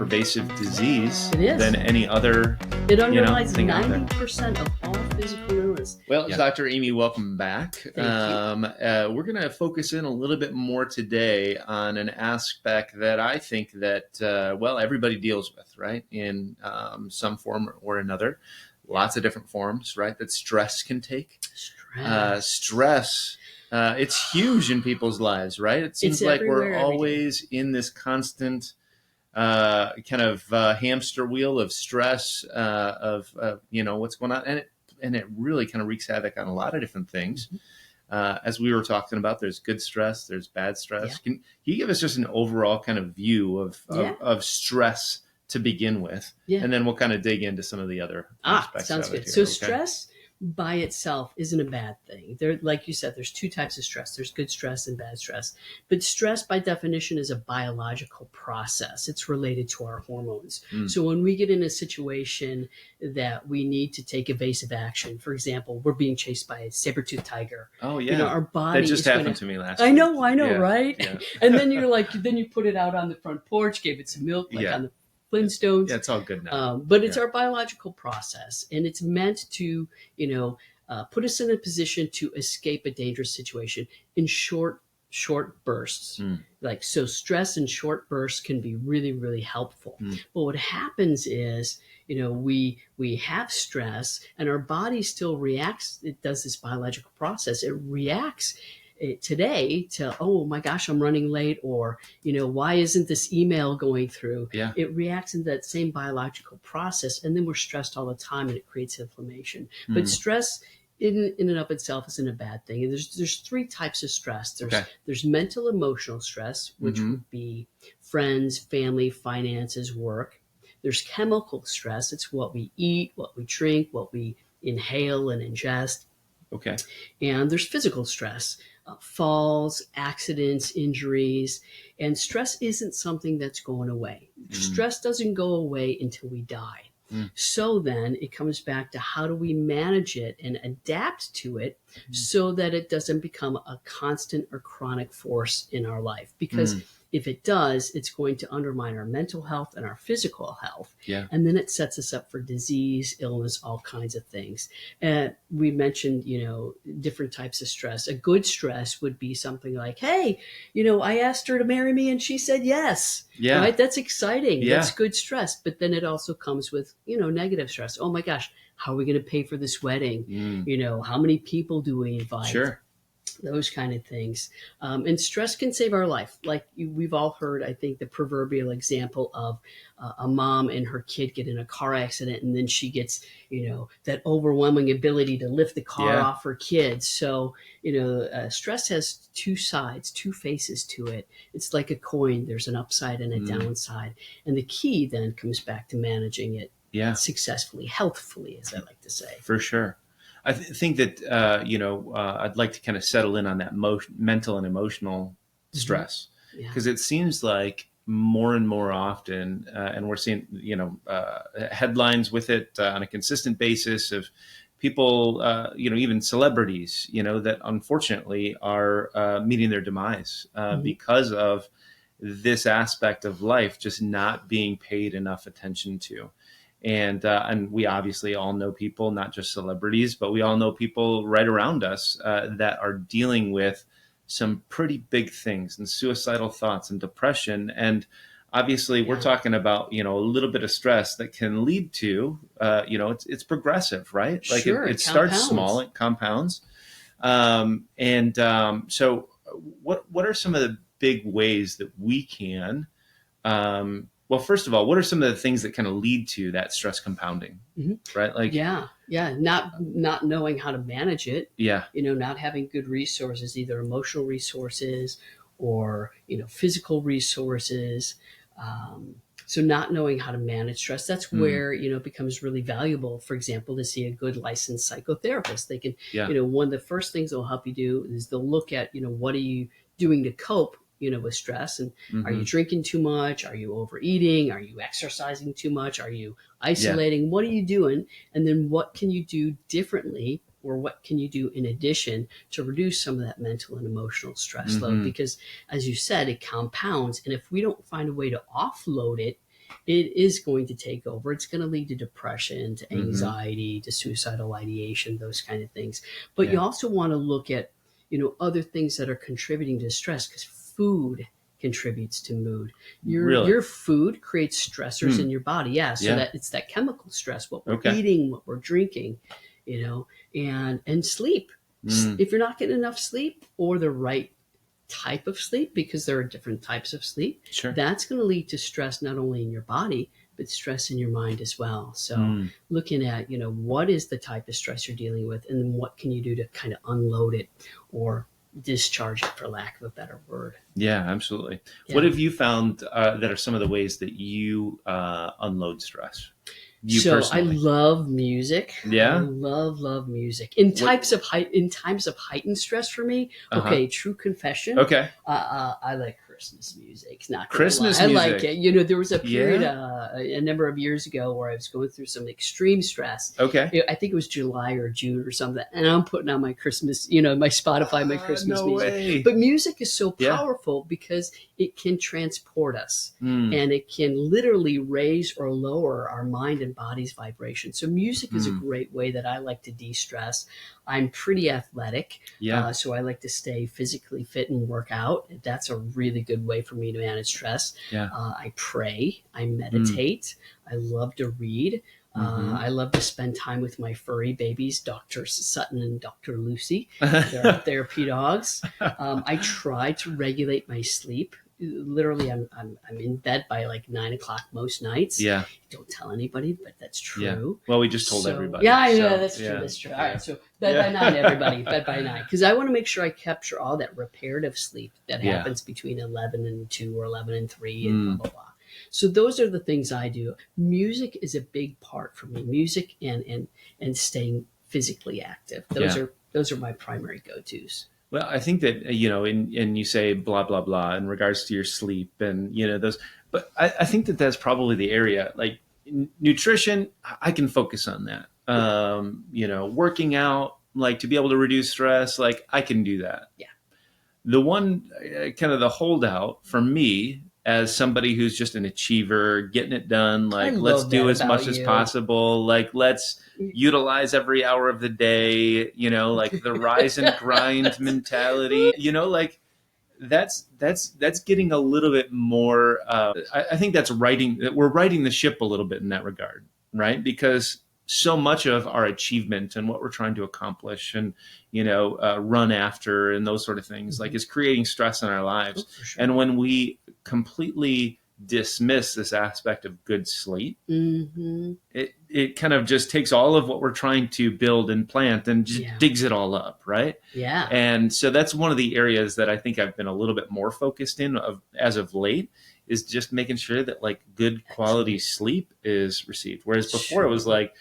pervasive disease It is. than any other. It underlies thing out there. 90% of all physical illness. Well, Yeah. Dr. Aimee, welcome back. Thank you. We're going to focus in a little bit more today on an aspect that I think that, everybody deals with, right? In some form or another. Lots of different forms, right? That stress can take. Stress. It's huge in people's lives, right? It seems like we're always in this constant hamster wheel of stress, of what's going on, and it really kind of wreaks havoc on a lot of different things. As we were talking about, there's good stress, there's bad stress. Yeah. Can you give us just an overall kind of view of stress to begin with, and then we'll kind of dig into some of the other aspects. Sounds of it good. here. So stress by itself isn't a bad thing. There, like you said, there's two types of stress. There's good stress and bad stress. But stress, by definition, is a biological process. It's related to our hormones. So when we get in a situation that we need to take evasive action, for example, we're being chased by a saber-toothed tiger. Oh yeah, our body that just happened to me last week. I know, yeah. Right? Yeah. And then then you put it out on the front porch, gave it some milk, on the Flintstones. Yeah, it's all good now. But it's our biological process, and it's meant to, put us in a position to escape a dangerous situation in short bursts. So stress in short bursts can be really, really helpful. But what happens is, we have stress and our body still reacts. It does this biological process. It reacts today to, oh my gosh, I'm running late, or, why isn't this email going through? Yeah. It reacts in that same biological process, and then we're stressed all the time, and it creates inflammation. But stress in and of itself isn't a bad thing. And there's three types of stress. There's mental emotional stress, which would be friends, family, finances, work. There's chemical stress. It's what we eat, what we drink, what we inhale and ingest. Okay. And there's physical stress, falls, accidents, injuries, and stress isn't something that's going away. Stress doesn't go away until we die. So then it comes back to how do we manage it and adapt to it so that it doesn't become a constant or chronic force in our life. Because if it does, it's going to undermine our mental health and our physical health. Yeah. And then it sets us up for disease, illness, all kinds of things. We mentioned, different types of stress. A good stress would be something like, hey, I asked her to marry me and she said yes. Yeah. Right? That's exciting. Yeah. That's good stress. But then it also comes with, negative stress. Oh my gosh, how are we going to pay for this wedding? How many people do we invite? Sure. Those kind of things. And stress can save our life. Like we've all heard, I think, the proverbial example of a mom and her kid get in a car accident, and then she gets, that overwhelming ability to lift the car off her kid. So, stress has two sides, two faces to it. It's like a coin. There's an upside and a downside. And the key then comes back to managing it successfully, healthfully, as I like to say. For sure. I think that, I'd like to kind of settle in on that mental and emotional stress, because it seems like more and more often, and we're seeing, headlines with it on a consistent basis of people, even celebrities, that unfortunately are meeting their demise because of this aspect of life just not being paid enough attention to. And we obviously all know people, not just celebrities, but we all know people right around us that are dealing with some pretty big things, and suicidal thoughts and depression. And obviously we're talking about, a little bit of stress that can lead to, it's progressive, right? Like sure, it starts small, it compounds. So what are some of the big ways that we can, well, first of all, what are some of the things that kind of lead to that stress compounding, right? Like, not knowing how to manage it. Yeah. Not having good resources, either emotional resources or, physical resources. So not knowing how to manage stress, that's where, it becomes really valuable, for example, to see a good licensed psychotherapist. They can, one of the first things they'll help you do is they'll look at, what are you doing to cope with stress, and are you drinking too much? Are you overeating? Are you exercising too much? Are you isolating? What are you doing? And then what can you do differently, or what can you do in addition to reduce some of that mental and emotional stress load? Because as you said, it compounds. And if we don't find a way to offload it, it is going to take over. It's going to lead to depression, to Mm-hmm. anxiety, to suicidal ideation, those kind of things. But you Yeah. also want to look at, other things that are contributing to stress, because food contributes to mood. Really? Your food creates stressors Hmm. in your body. Yeah, so Yeah. that it's that chemical stress, what we're Okay. eating, what we're drinking, and sleep. Mm. If you're not getting enough sleep or the right type of sleep, because there are different types of sleep, Sure. that's going to lead to stress not only in your body, but stress in your mind as well. So Mm. looking at, what is the type of stress you're dealing with, and then what can you do to kind of unload it or discharge it, for lack of a better word. Yeah, absolutely. What Yeah. have you found that are some of the ways that you unload stress? You So I personally? love music. I Yeah. love music. What? In times of heightened stress for me. Uh huh. Okay, true confession. Okay. I like Christmas music. Not gonna lie, Christmas I like music. it. There was a period, Yeah. a number of years ago, where I was going through some extreme stress. Okay. I think it was July or June or something, and I'm putting on my Christmas, my Spotify, my Christmas No music. way. But music is so Yeah. powerful because it can transport us, Mm. and it can literally raise or lower our mind and body's vibration. So music is a Mm. great way that I like to de-stress. I'm pretty athletic, Yeah. so I like to stay physically fit and work out. That's a really good way for me to manage stress. Yeah. I pray, I Mm. meditate, I love to read. Mm-hmm. I love to spend time with my furry babies, Dr. Sutton and Dr. Lucy. They're our therapy dogs. I try to regulate my sleep. Literally, I'm in bed by like 9 o'clock most nights. Yeah. Don't tell anybody, but that's Yeah. true. Well, we just told So everybody. yeah, I know So that's true. yeah. That's true. All Yeah. right, so bed by Yeah. 9, everybody. Bed by 9, because I want to make sure I capture all that reparative sleep that Yeah. happens between 11 and 2 or 11 and 3 and blah Mm. blah blah. So those are the things I do. Music is a big part for me. Music and staying physically active. Those Yeah. are those are my primary go-tos. Well, I think that and you say blah blah blah in regards to your sleep and those, but I think that that's probably the area. Like nutrition, I can focus on that. Working out, like to be able to reduce stress, like I can do that. Yeah. The one kind of the holdout for me as somebody who's just an achiever, getting it done, I like let's love that do as about much as you. possible, like let's utilize every hour of the day, like the rise and grind mentality, like that's getting a little bit more. I think we're riding the ship a little bit in that regard, right? Because so much of our achievement and what we're trying to accomplish and run after and those sort of things like is creating stress in our lives. Oh, for sure. And when we completely dismiss this aspect of good sleep, Mm-hmm. it kind of just takes all of what we're trying to build and plant and just Yeah. digs it all up, right? Yeah. And so that's one of the areas that I think I've been a little bit more focused in as of late, is just making sure that like good quality sleep is received. Whereas before it was Sure. like,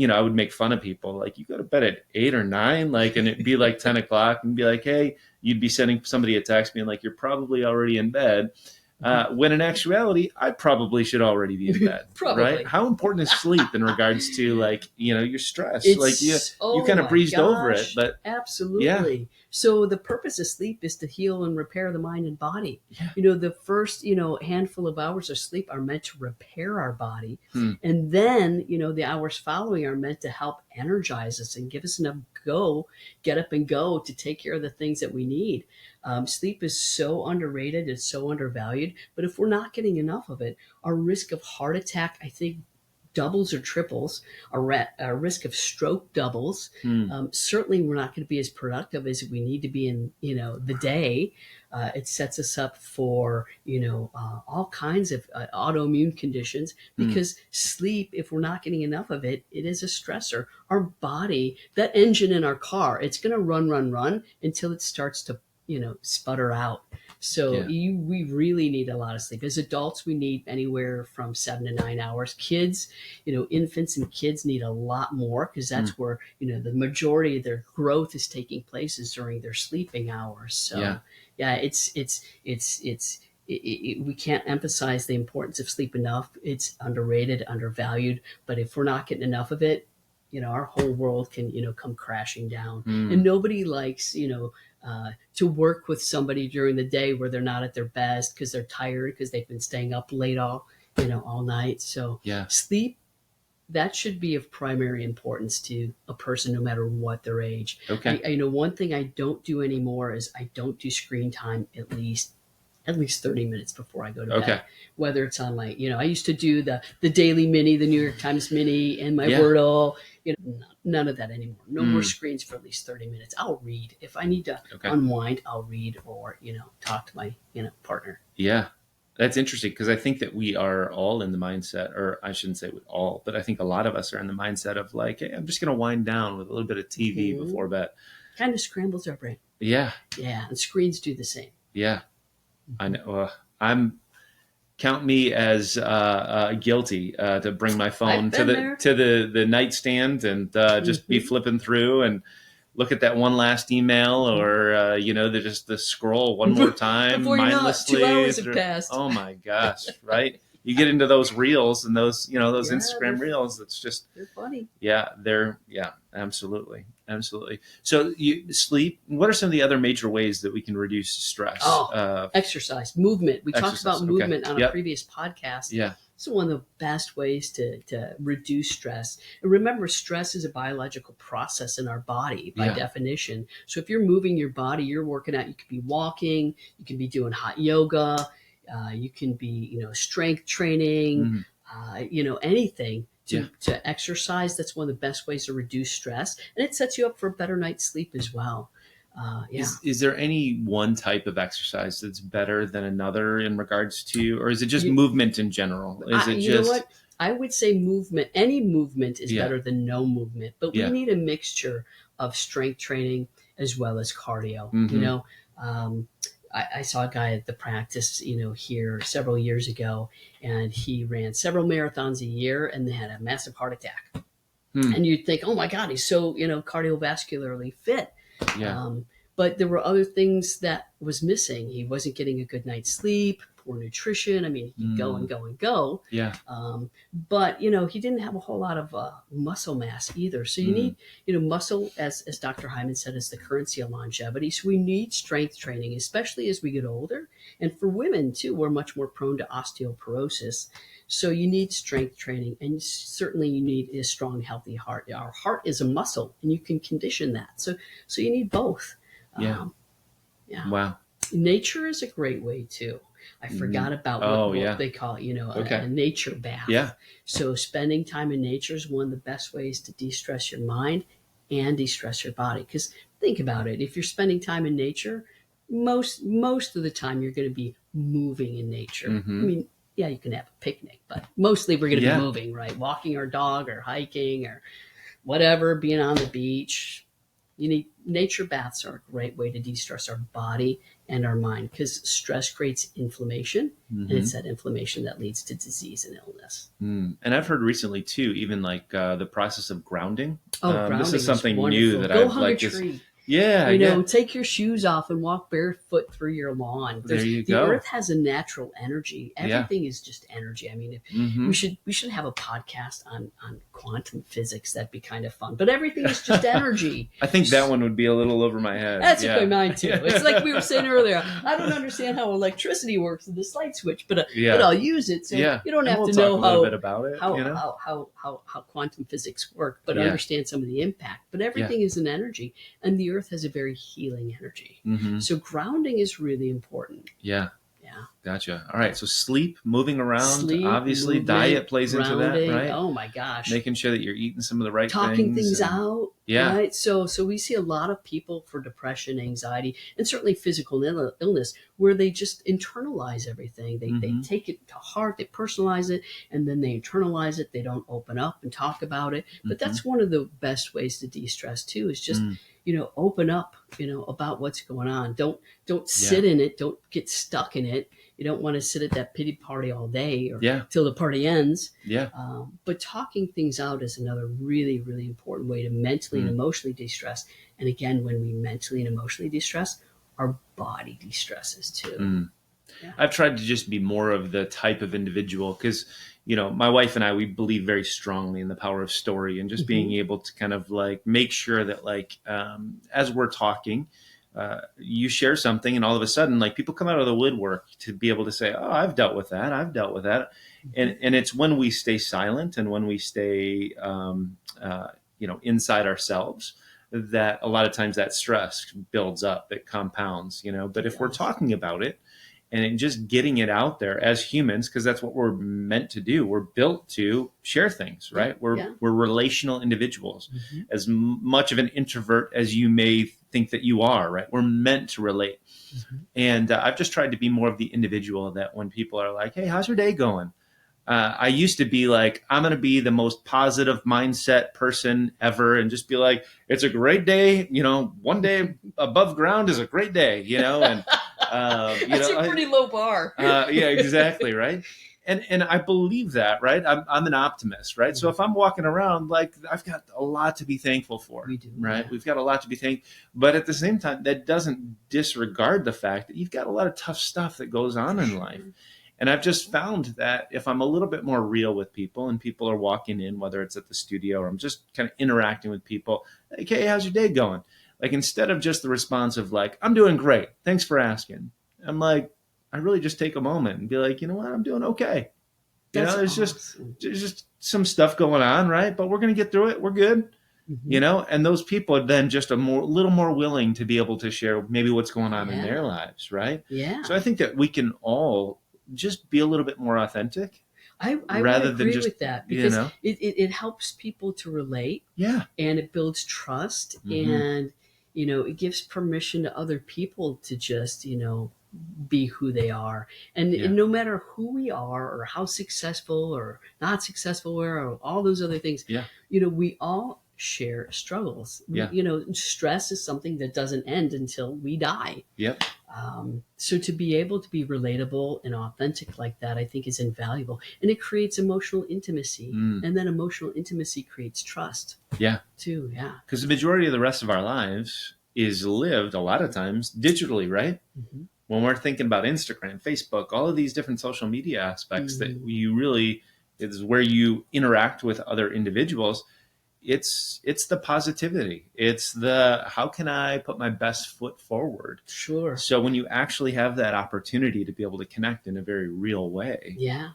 I would make fun of people like, you go to bed at 8 or 9, like, and it'd be like 10 o'clock and be like, hey, you'd be sending somebody a text being like, you're probably already in bed. When in actuality, I probably should already be in bed. Probably. Right? How important is sleep in regards to like, your stress? It's like you kind of my breezed over it, gosh, but absolutely. So the purpose of sleep is to heal and repair the mind and body. yeah. The first handful of hours of sleep are meant to repair our body, Hmm. and then the hours following are meant to help energize us and give us enough get up and go to take care of the things that we need. Sleep is so underrated, it's so undervalued, but if we're not getting enough of it, our risk of heart attack, I think, doubles or triples. A risk of stroke doubles. Certainly, we're not going to be as productive as we need to be in the day. It sets us up for all kinds of autoimmune conditions, because sleep, if we're not getting enough of it, it is a stressor. Our body, that engine in our car, it's going to run until it starts to sputter out. So we really need a lot of sleep. As adults, we need anywhere from 7 to 9 hours. Kids, infants and kids need a lot more, because that's where the majority of their growth is taking place is during their sleeping hours. So we can't emphasize the importance of sleep enough. It's underrated, undervalued. But if we're not getting enough of it, our whole world can come crashing down. And nobody likes to work with somebody during the day where they're not at their best, because they're tired, because they've been staying up late all all night. So Yeah. sleep, that should be of primary importance to a person, no matter what their age. Okay. One thing I don't do anymore is I don't do screen time at least 30 minutes before I go to Okay. bed. Whether it's on my, I used to do the Daily Mini, the New York Times Mini, and my Yeah. Wordle. None of that anymore. No more Mm. screens for at least 30 minutes. I'll read. If I need to Okay. unwind, I'll read or, talk to my, partner. Yeah. That's interesting because I think that we are all in the mindset, or I shouldn't say all, but I think a lot of us are in the mindset of like, hey, I'm just going to wind down with a little bit of TV before bed. Kind of scrambles our brain. Yeah. Yeah. And screens do the same. Yeah. I know. Count me as guilty to bring my phone to the nightstand and just be flipping through and look at that one last email, or the scroll one more time Before mindlessly. 2 hours have passed. Oh my gosh! Right? You get into those reels and those Instagram reels. It's just they're funny. Yeah, absolutely. So you sleep. What are some of the other major ways that we can reduce stress? Exercise, movement. We talked about movement on a previous podcast. Yeah. So one of the best ways to reduce stress. And remember, stress is a biological process in our body by definition. So if you're moving your body, you're working out, you could be walking, you can be doing hot yoga, you can be, strength training, anything to exercise. That's one of the best ways to reduce stress. And it sets you up for a better night's sleep as well. Is there any one type of exercise that's better than another in regards to, or is it just movement in general? You know what? I would say movement. Any movement is better than no movement, but we need a mixture of strength training as well as cardio. I saw a guy at the practice, here several years ago, and he ran several marathons a year and had a massive heart attack. And you'd think, oh my God, he's so, cardiovascularly fit. Yeah. But there were other things that was missing. He wasn't getting a good night's sleep, poor nutrition. I mean, he could go and go and go. Yeah. But, he didn't have a whole lot of muscle mass either. So you need, muscle, as Dr. Hyman said, is the currency of longevity. So we need strength training, especially as we get older. And for women, too, we're much more prone to osteoporosis. So you need strength training, and certainly you need a strong, healthy heart. Our heart is a muscle, and you can condition that. So you need both. Yeah. Wow. Nature is a great way too. I forgot about what they call, a nature bath. Yeah. So spending time in nature is one of the best ways to de-stress your mind and de-stress your body. Because think about it. If you're spending time in nature, most of the time you're going to be moving in nature. Mm-hmm. I mean, yeah, you can have a picnic, but mostly we're going to be moving, right? Walking our dog or hiking or whatever, being on the beach. Nature baths are a great way to de-stress our body and our mind, because stress creates inflammation, and it's that inflammation that leads to disease and illness. And I've heard recently too, even like the process of grounding. Grounding this is something new that Go I've hug like. a tree. Yeah, Take your shoes off and walk barefoot through your lawn. There you go. The earth has a natural energy. Everything is just energy. I mean, we should have a podcast on quantum physics. That'd be kind of fun. But everything is just energy. I think that one would be a little over my head. That's okay, mine too. It's like we were saying earlier. I don't understand how electricity works with this light switch, but I'll use it. So you don't have to know a little bit about it, how quantum physics work, but understand some of the impact. But everything is an energy, and the earth has a very healing energy. So grounding is really important. Yeah. Gotcha. All right. So sleep, moving around, obviously movement, diet plays grounding, into that, right? Oh my gosh. Making sure that you're eating some of the right Talking things out. Yeah. Right. So we see a lot of people for depression, anxiety, and certainly physical illness, where they just internalize everything. They take it to heart, they personalize it, and then they internalize it. They don't open up and talk about it. But that's one of the best ways to de-stress too, is just open up, about what's going on. Don't sit in it. Don't get stuck in it. You don't want to sit at that pity party all day or till the party ends. Yeah. But talking things out is another really, really important way to mentally and emotionally de-stress. And again, when we mentally and emotionally de-stress, our body de-stresses too. Yeah. I've tried to just be more of the type of individual because, my wife and I, we believe very strongly in the power of story and just being able to kind of like make sure that like, as we're talking, you share something, and all of a sudden, like, people come out of the woodwork to be able to say, "Oh, I've dealt with that. I've dealt with that." And it's when we stay silent and when we stay, inside ourselves, that a lot of times that stress builds up, it compounds. But if we're Yes. talking about it and just getting it out there as humans, because that's what we're meant to do. We're built to share things, Yeah. right? We're Yeah. we're relational individuals. Hmm. As much of an introvert as you may think that you are, right? We're meant to relate. Hmm. And I've just tried to be more of the individual, that when people are like, "Hey, how's your day going?" I used to be like, I'm going to be the most positive mindset person ever and just be like, "It's a great day. One day above ground is a great day, and, That's a pretty low bar. yeah, exactly. Right. And I believe that, right? I'm an optimist, right? So Yeah, if I'm walking around, like, I've got a lot to be thankful for, we do. right? Yeah. We've got a lot to be thankful, but at the same time, that doesn't disregard the fact that you've got a lot of tough stuff that goes on For in life. sure. And I've just found that if I'm a little bit more real with people, and people are walking in, whether it's at the studio or I'm just kind of interacting with people, like, "Hey, how's your day going?" Like, instead of just the response of like, "I'm doing great, thanks for asking," I'm like, I really just take a moment and be like, "You know what? I'm doing okay. That's There's just awesome. there's just some stuff going on, right? But we're gonna get through it. We're good." Hmm. And those people are then just little more willing to be able to share maybe what's going on in their Yeah. lives, right? So Yeah. I think that we can all just be a little bit more authentic I would rather than agree just, with that you because know, it helps people to relate, yeah. and it builds trust, Hmm. and it gives permission to other people to just be who they are. And Yeah. no matter who we are or how successful or not successful we are, or all those other things, Yeah. we all share struggles. Yeah. Stress is something that doesn't end until we die. Yep. So to be able to be relatable and authentic like that, I think is invaluable, and it creates emotional intimacy, Mm. and then emotional intimacy creates trust Yeah. too. Yeah. Because the majority of the rest of our lives is lived a lot of times digitally, right? Hmm. When we're thinking about Instagram, Facebook, all of these different social media aspects that Hmm. you really is where you interact with other individuals. It's the positivity. It's the, how can I put my best foot forward? Sure. So when you actually have that opportunity to be able to connect in a very real way, Yeah.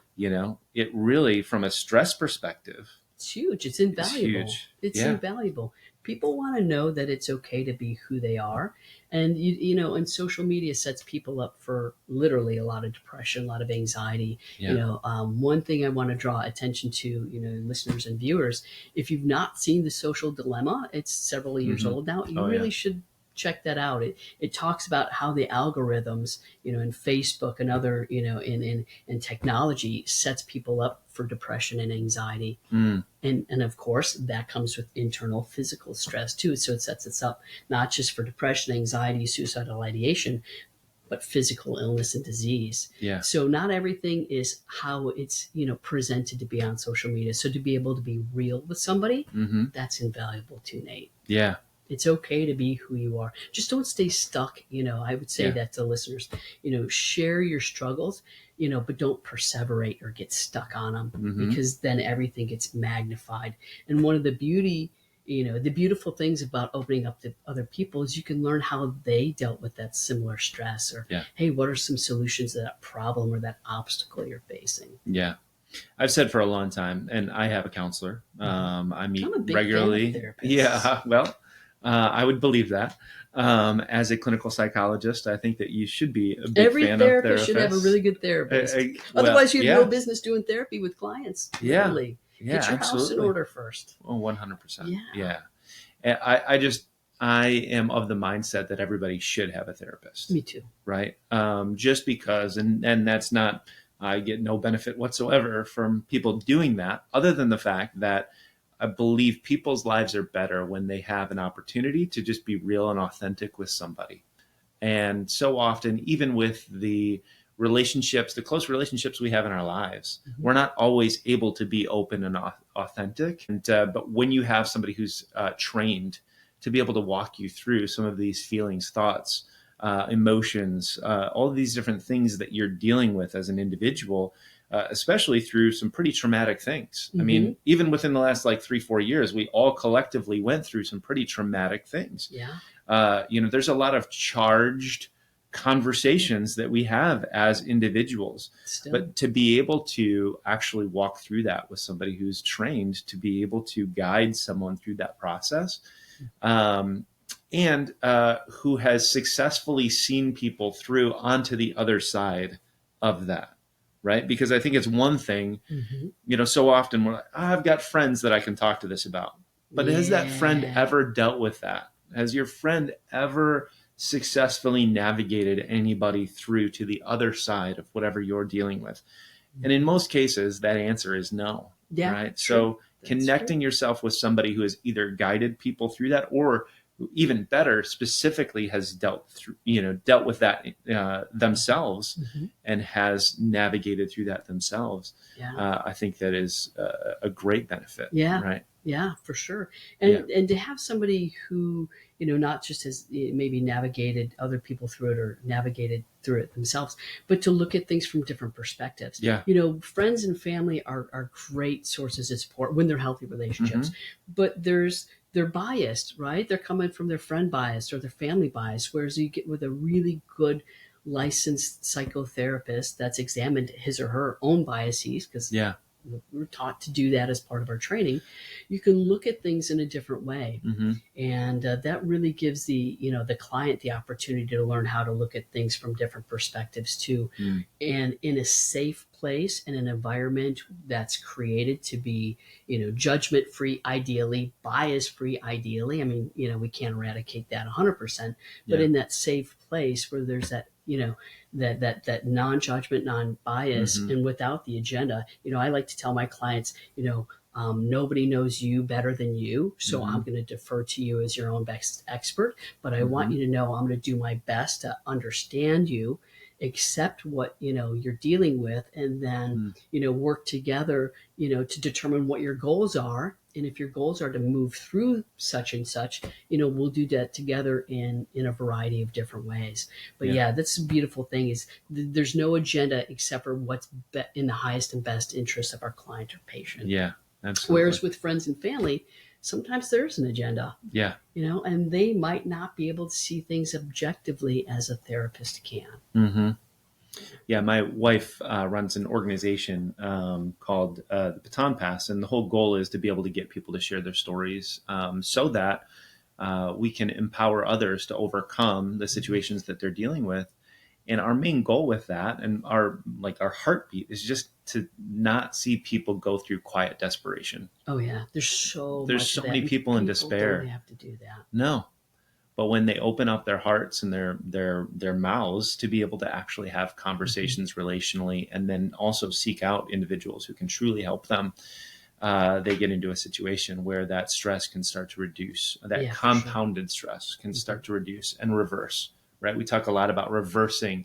it really, from a stress perspective, It's huge. It's is invaluable. huge. It's Yeah. invaluable. People want to know that it's okay to be who they are. And and social media sets people up for literally a lot of depression, a lot of anxiety. Yeah. One thing I want to draw attention to, listeners and viewers, if you've not seen The Social Dilemma, it's several years Hmm. old now. You Oh, yeah. really should check that out. It talks about how the algorithms, in Facebook and other, in technology, sets people up for depression and anxiety. Mm. And of course, that comes with internal physical stress too. So it sets us up not just for depression, anxiety, suicidal ideation, but physical illness and disease. Yeah. So not everything is how it's presented to be on social media. So to be able to be real with somebody, Hmm. that's invaluable too, Nate. Yeah. It's okay to be who you are. Just don't stay stuck. I would say Yeah. that to listeners. Share your struggles, but don't perseverate or get stuck on them, Hmm. because then everything gets magnified. And one of the beautiful things about opening up to other people is you can learn how they dealt with that similar stress, or, Yeah. hey, what are some solutions to that problem or that obstacle you're facing? Yeah. I've said for a long time, and I have a counselor. I meet I'm a big regularly. fan of therapists. Yeah. Well, I would believe that. As a clinical psychologist, I think that you should be a big Every fan of therapist should have a therapists. really good therapist. Well, Otherwise, you have no yeah. business doing therapy with clients. Yeah. Literally, Yeah. get your house in Absolutely. order first. Oh, 100%. Yeah, Yeah. And I am of the mindset that everybody should have a therapist, me too. right? Just because, and that's not, I get no benefit whatsoever from people doing that, other than the fact that I believe people's lives are better when they have an opportunity to just be real and authentic with somebody. And so often, even with the relationships, the close relationships we have in our lives, Mhm. we're not always able to be open and authentic. And but when you have somebody who's trained to be able to walk you through some of these feelings, thoughts, emotions, all of these different things that you're dealing with as an individual, especially through some pretty traumatic things. I Mm-hmm. mean, even within the last like 3-4 years, we all collectively went through some pretty traumatic things. Yeah. There's a lot of charged conversations that we have as individuals, Still. but to be able to actually walk through that with somebody who's trained to be able to guide someone through that process, and who has successfully seen people through onto the other side of that, right? Because I think it's one thing, Mm-hmm. so often we're like, I've got friends that I can talk to this about. But has that friend Yeah. ever dealt with that? Has your friend ever successfully navigated anybody through to the other side of whatever you're dealing with? And in most cases, that answer is no, Yeah. right? True. So That's true. connecting yourself with somebody who has either guided people through that, or who, even better, specifically has dealt with that themselves, Mm-hmm. and has navigated through that themselves. Yeah. I think that is a great benefit, Yeah. right? Yeah, for sure. Yeah. And to have somebody who, not just has maybe navigated other people through it or navigated through it themselves, but to look at things from different perspectives. Yeah. Friends and family are great sources of support when they're healthy relationships. Mm-hmm. But they're biased, right? They're coming from their friend bias or their family bias, whereas you get with a really good licensed psychotherapist that's examined his or her own biases, because Yeah. we're taught to do that as part of our training. You can look at things in a different way, Mm-hmm. and that really gives the client the opportunity to learn how to look at things from different perspectives too, and in a safe place, in an environment that's created to be judgment free, ideally bias free, ideally. I mean, we can't eradicate that 100%, but Yeah. in that safe place where there's that that non-judgment, non-bias, Mm-hmm. and without the agenda. I like to tell my clients, nobody knows you better than you, so Mm-hmm. I'm going to defer to you as your own best expert. But I want Mm-hmm. you to know I'm going to do my best to understand you, accept what you're dealing with, and then work together to determine what your goals are. And if your goals are to move through such and such, we'll do that together in a variety of different ways. But yeah, that's the beautiful thing is there's no agenda except for what's in the highest and best interest of our client or patient. Yeah. Absolutely. Whereas with friends and family, sometimes there's an agenda, Yeah. and they might not be able to see things objectively as a therapist can. Mm-hmm. Yeah, my wife runs an organization called the Baton Pass, and the whole goal is to be able to get people to share their stories, so that we can empower others to overcome the situations that they're dealing with. And our main goal with that, and our heartbeat, is just to not see people go through quiet desperation. Oh yeah, there's so There's much so of that. many And people in don't despair. have to do that. No, but when they open up their hearts and their mouths to be able to actually have conversations relationally, and then also seek out individuals who can truly help them, they get into a situation where that stress can start to reduce. That Yeah, for sure. compounded stress can start to reduce and reverse. Right? We talk a lot about reversing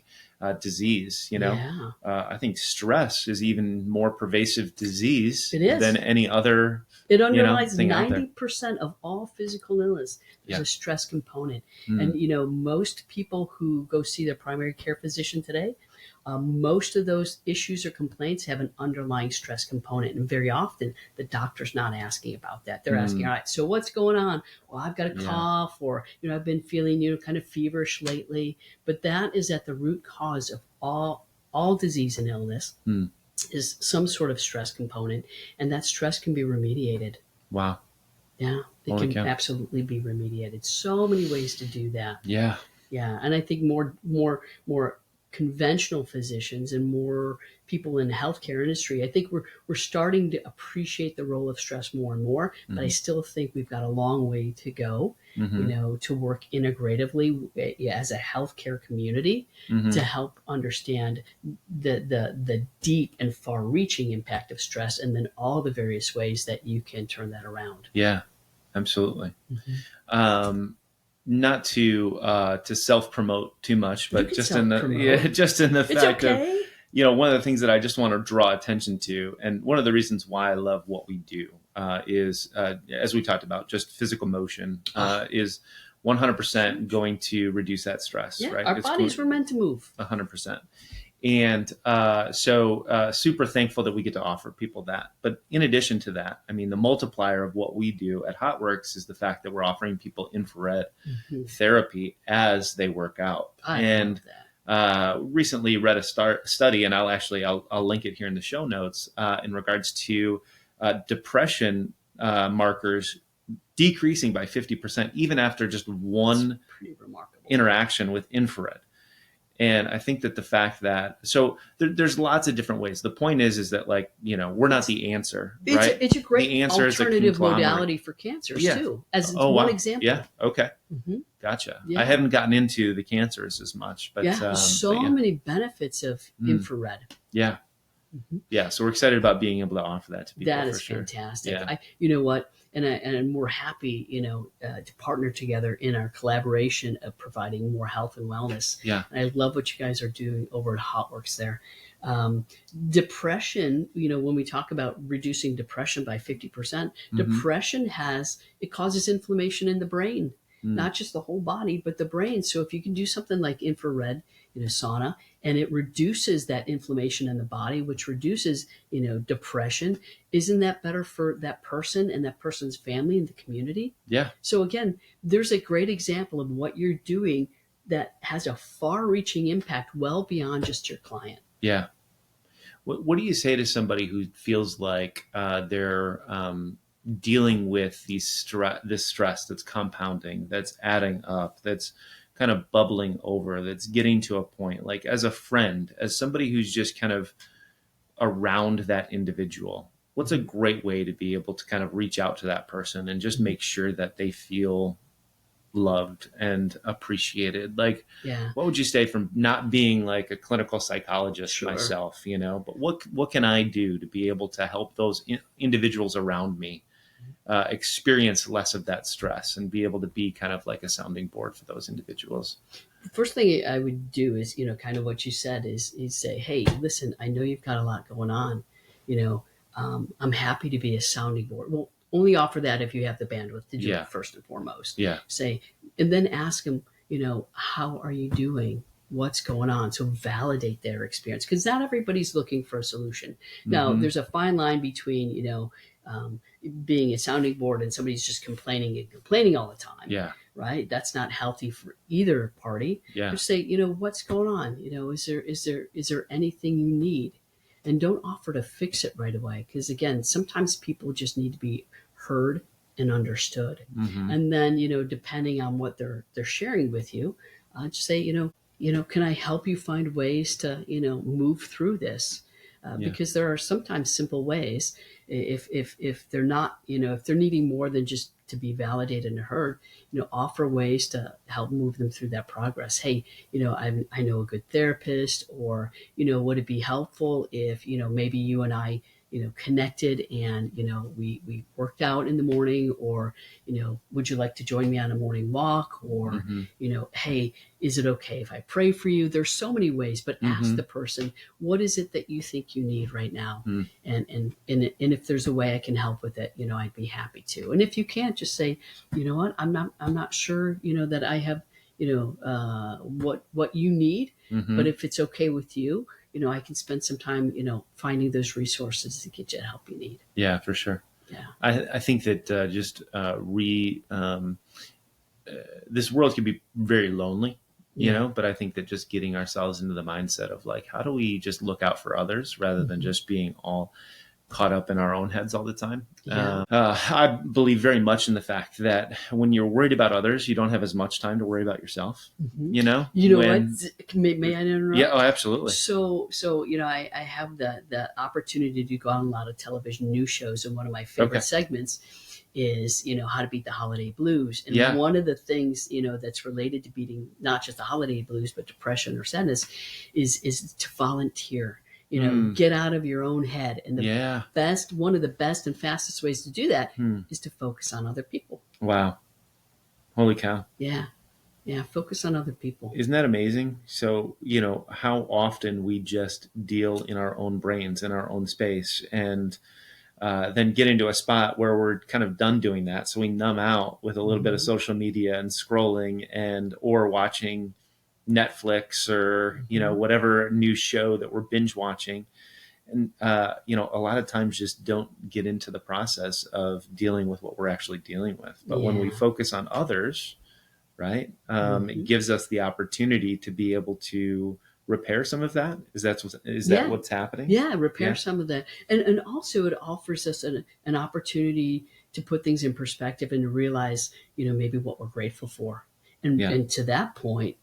disease. Yeah. I think stress is even more pervasive disease It is. than any other It underlies thing out there. 90% of all physical illness. There's Yeah. a stress component. Mm. And, most people who go see their primary care physician today, most of those issues or complaints have an underlying stress component. And very often the doctor's not asking about that. They're asking, all right, so what's going on? Well, I've got a cough, or, I've been feeling, kind of feverish lately. But that is at the root cause of all disease and illness. Is some sort of stress component, and that stress can be remediated. Wow. Yeah, it Holy can cow. absolutely be remediated. So many ways to do that. Yeah. Yeah, and I think more conventional physicians and more people in the healthcare industry, I think we're starting to appreciate the role of stress more and more. But I still think we've got a long way to go, to work integratively as a healthcare community to help understand the deep and far-reaching impact of stress, and then all the various ways that you can turn that around. Yeah, absolutely. Not to self-promote too much, but just in the It's fact okay. of one of the things that I just want to draw attention to, and one of the reasons why I love what we do, is as we talked about, just physical motion is 100% going to reduce that stress. Yeah, Right? our bodies were meant to move. 100%. And so super thankful that we get to offer people that. But in addition to that, I mean, the multiplier of what we do at HotWorks is the fact that we're offering people infrared therapy as they work out. I and love that. Recently read a study, and I'll link it here in the show notes, in regards to depression markers decreasing by 50%, even after just one Pretty remarkable. interaction with infrared. And I think that the fact that, so there's lots of different ways. The point is that, like, we're not the answer, right? It's a great The answer is a alternative conglomerate. modality for cancers too, as Oh, one wow. example. Yeah. Okay. Gotcha. I haven't gotten into the cancers as much, but many benefits of infrared. Yeah. Yeah. So we're excited about being able to offer that to people. That for is sure. fantastic. Yeah. You know what? And we're happy, to partner together in our collaboration of providing more health and wellness. Yeah. And I love what you guys are doing over at HotWorks there. Depression, when we talk about reducing depression by 50%, depression it causes inflammation in the brain, not just the whole body, but the brain. So if you can do something like infrared, sauna, and it reduces that inflammation in the body, which reduces, depression, isn't that better for that person and that person's family and the community? Yeah. So again, there's a great example of what you're doing that has a far-reaching impact well beyond just your client. Yeah. What do you say to somebody who feels like they're dealing with this stress that's compounding, that's adding up, that's kind of bubbling over, that's getting to a point, like, as a friend, as somebody who's just kind of around that individual? What's a great way to be able to kind of reach out to that person and just make sure that they feel loved and appreciated? Like, what would you say, from not being like a clinical psychologist myself, but what can I do to be able to help those individuals around me experience less of that stress and be able to be kind of like a sounding board for those individuals? The first thing I would do is, kind of what you said is say, hey, listen, I know you've got a lot going on. I'm happy to be a sounding board. Well, only offer that if you have the bandwidth to do it first and foremost. Say, and then ask them, how are you doing? What's going on? So validate their experience, because not everybody's looking for a solution. Now, there's a fine line between, being a sounding board and somebody's just complaining all the time. Right. That's not healthy for either party. Just say, what's going on? Is there anything you need? And don't offer to fix it right away. Because again, sometimes people just need to be heard and understood. And then, depending on what they're sharing with you, just say, can I help you find ways to, move through this? Because there are sometimes simple ways. If they're not, if they're needing more than just to be validated and heard, offer ways to help move them through that progress. Hey, I know a good therapist, or, would it be helpful if, maybe you and I, connected and, we worked out in the morning, or, would you like to join me on a morning walk? Or, hey, is it okay if I pray for you? There's so many ways, but ask the person, what is it that you think you need right now? And if there's a way I can help with it, I'd be happy to. And if you can't, just say, what, I'm not sure, that I have, what you need, but if it's okay with you, I can spend some time, finding those resources to get you the help you need. Yeah, for sure. Yeah. I think that this world can be very lonely, but I think that just getting ourselves into the mindset of, like, how do we just look out for others rather than just being all caught up in our own heads all the time. I believe very much in the fact that when you're worried about others, you don't have as much time to worry about yourself. What? May I interrupt? Yeah, oh, absolutely. So I have the opportunity to go on a lot of television news shows, and one of my favorite segments is, how to beat the holiday blues. And one of the things, that's related to beating not just the holiday blues, but depression or sadness is to volunteer. Get out of your own head. And one of the best and fastest ways to do that is to focus on other people. Wow. Holy cow. Yeah. Focus on other people. Isn't that amazing? So, how often we just deal in our own brains, in our own space, and then get into a spot where we're kind of done doing that. So we numb out with a little bit of social media and scrolling or watching, Netflix or, whatever new show that we're binge watching. And, a lot of times just don't get into the process of dealing with what we're actually dealing with. But when we focus on others, right, it gives us the opportunity to be able to repair some of that. Is that what's happening? Yeah, repair some of that. And also it offers us an opportunity to put things in perspective and to realize, maybe what we're grateful for. And to that point,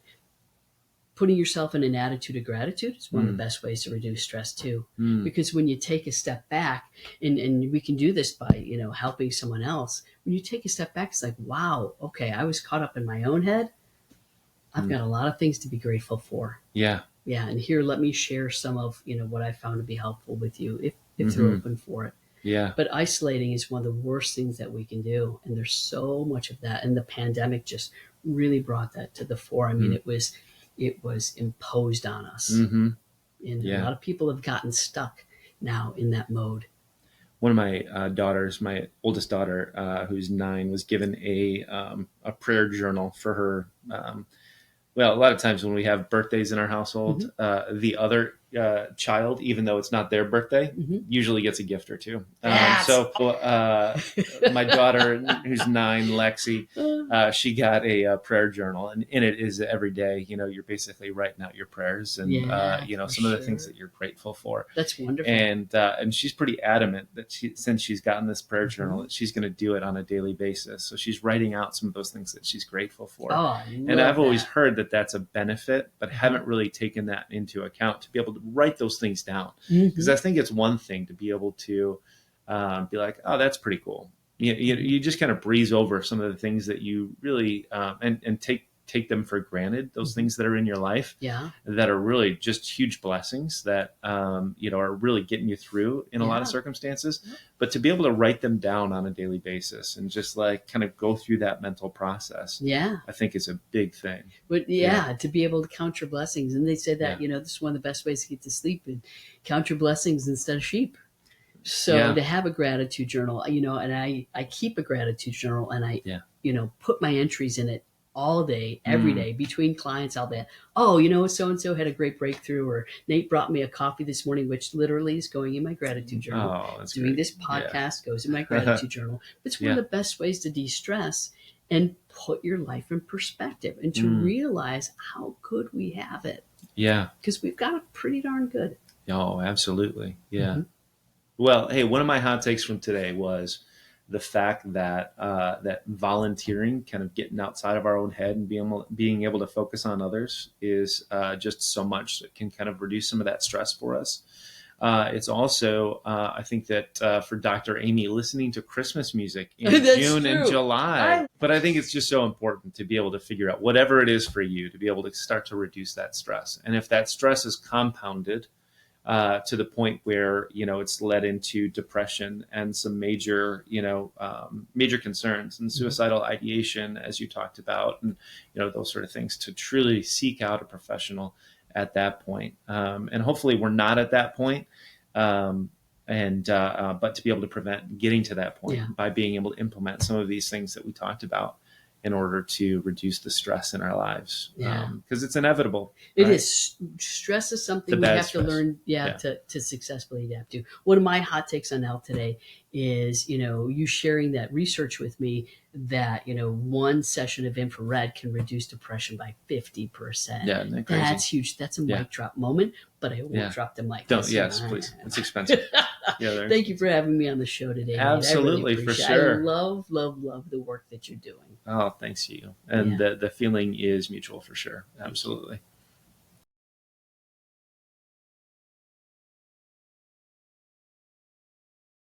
putting yourself in an attitude of gratitude is one of the best ways to reduce stress too. Because when you take a step back, and we can do this by, helping someone else, when you take a step back, it's like, wow, okay, I was caught up in my own head. I've got a lot of things to be grateful for. Yeah. Yeah. And here, let me share some of, what I found to be helpful with you if they're open for it. Yeah. But isolating is one of the worst things that we can do. And there's so much of that. And the pandemic just really brought that to the fore. I mean, it was imposed on us. And a lot of people have gotten stuck now in that mode. One of my daughters, my oldest daughter, who's 9, was given a prayer journal for her. Well, a lot of times when we have birthdays in our household, the other child, even though it's not their birthday, usually gets a gift or two. So my daughter, who's 9, Lexi, she got a prayer journal, and in it is every day, you're basically writing out your prayers and, some of the things that you're grateful for. That's wonderful. And she's pretty adamant that since she's gotten this prayer journal, that she's going to do it on a daily basis. So she's writing out some of those things that she's grateful for. Oh, and I've always heard that that's a benefit, but haven't really taken that into account to be able to write those things down. Because I think it's one thing to be able to be like, oh, that's pretty cool. You just kind of breeze over some of the things that you really and take them for granted, those things that are in your life that are really just huge blessings that are really getting you through in a lot of circumstances. But to be able to write them down on a daily basis and just like kind of go through that mental process, I think is a big thing. But to be able to count your blessings. And they say that, this is one of the best ways to get to sleep, and count your blessings instead of sheep. So to have a gratitude journal, and I keep a gratitude journal, and I, put my entries in it all day, every day, between clients. I'll be, so-and-so had a great breakthrough, or Nate brought me a coffee this morning, which literally is going in my gratitude journal. Oh, that's Doing great. this podcast goes in my gratitude journal. It's one of the best ways to de-stress and put your life in perspective and to realize how good we have it. Yeah. Because we've got it pretty darn good. Oh, absolutely. Yeah. Well, hey, one of my hot takes from today was the fact that that volunteering, kind of getting outside of our own head and being able to focus on others, is just so much that can kind of reduce some of that stress for us. It's also, I think that for Dr. Aimee, listening to Christmas music in June and July. But I think it's just so important to be able to figure out whatever it is for you, to be able to start to reduce that stress. And if that stress is compounded to the point where, it's led into depression and some major concerns and suicidal ideation, as you talked about, and, those sort of things, to truly seek out a professional at that point. And hopefully we're not at that point. But to be able to prevent getting to that point by being able to implement some of these things that we talked about in order to reduce the stress in our lives. Because it's inevitable. It is. Stress is something we have to learn to successfully adapt to. One of my hot takes on health today is, you sharing that research with me that, one session of infrared can reduce depression by 50%. Yeah, isn't that crazy? That's huge. That's a mic drop moment, but I won't drop the mic. Yes, please. It's expensive. Thank you for having me on the show today. Absolutely, I really for sure. I love the work that you're doing. Oh, thanks to you. And the feeling is mutual for sure. Absolutely.